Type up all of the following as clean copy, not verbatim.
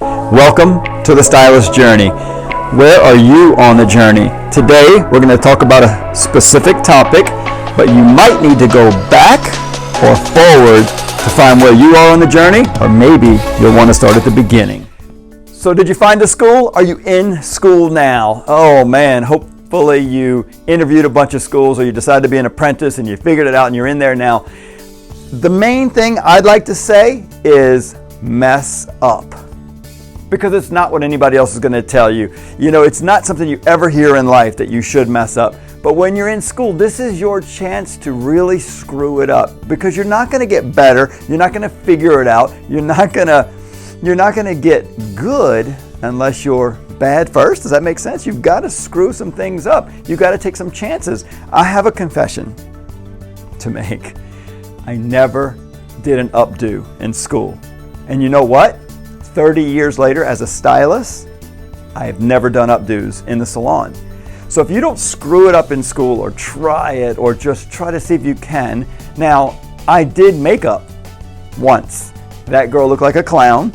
Welcome to the Stylist Journey. Where are you on the journey? Today we're going to talk about a specific topic, but you might need to go back or forward to find where you are on the journey, or maybe you'll want to start at the beginning. So did you find a school? Are you in school now? Oh man, hopefully you interviewed a bunch of schools, or you decided to be an apprentice and you figured it out and you're in there now. The main thing I'd like to say is mess up, because it's not what anybody else is going to tell you. You know, it's not something you ever hear in life that you should mess up. But when you're in school, this is your chance to really screw it up, because you're not going to get better. You're not going to figure it out. You're not going to get good unless you're bad first. Does that make sense? You've got to screw some things up. You've got to take some chances. I have a confession to make. I never did an updo in school. And you know what? 30 years later as a stylist, I have never done updos in the salon. So if you don't screw it up in school, or try it, or just try to see if you can. Now, I did makeup once. That girl looked like a clown.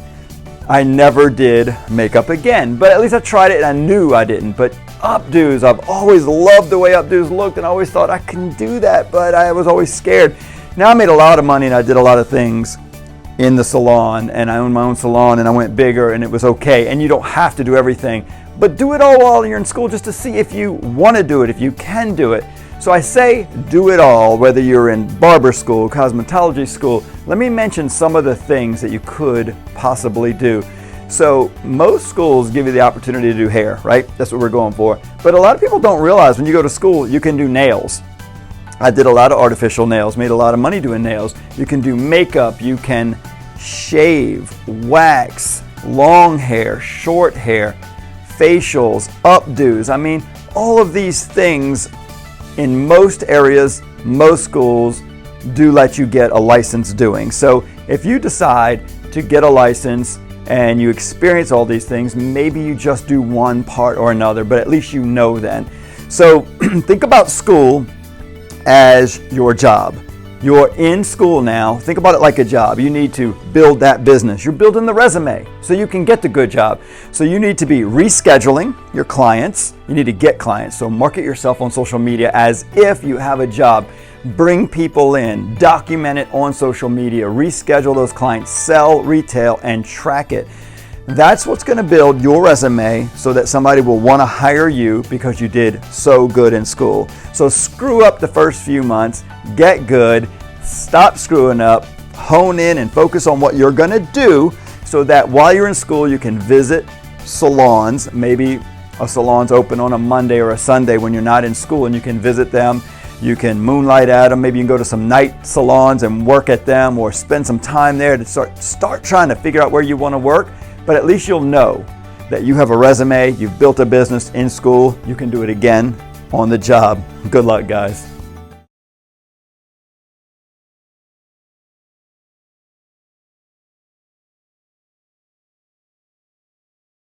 I never did makeup again, but at least I tried it and I knew I didn't. But updos, I've always loved the way updos looked, and I always thought I can do that, but I was always scared. Now I made a lot of money and I did a lot of things in the salon, and I own my own salon, and I went bigger, and it was okay. And you don't have to do everything, but do it all while you're in school, just to see if you want to do it, if you can do it. So I say do it all, whether you're in barber school, cosmetology school. Let me mention some of the things that you could possibly do. So most schools give you the opportunity to do hair, right? That's what we're going for. But a lot of people don't realize when you go to school, you can do nails. I did a lot of artificial nails, made a lot of money doing nails. You can do makeup, you can shave, wax, long hair, short hair, facials, updos. I mean, all of these things in most areas, most schools do let you get a license doing. So if you decide to get a license and you experience all these things, maybe you just do one part or another, but at least you know then. So think about school as your job. You're in school now. Think about it like a job. You need to build that business. You're building the resume so you can get the good job. So you need to be rescheduling your clients. You need to get clients. So market yourself on social media as if you have a job. Bring people in, document it on social media, reschedule those clients, sell retail, and track it. That's what's going to build your resume so that somebody will want to hire you because you did so good in school. So screw up the first few months, get good, stop screwing up, hone in and focus on what you're going to do, so that while you're in school you can visit salons. Maybe a salon's open on a Monday or a Sunday when you're not in school, and you can visit them. You can moonlight at them. Maybe you can go to some night salons and work at them, or spend some time there to start trying to figure out where you want to work. But at least you'll know that you have a resume, you've built a business in school, you can do it again on the job. Good luck, guys.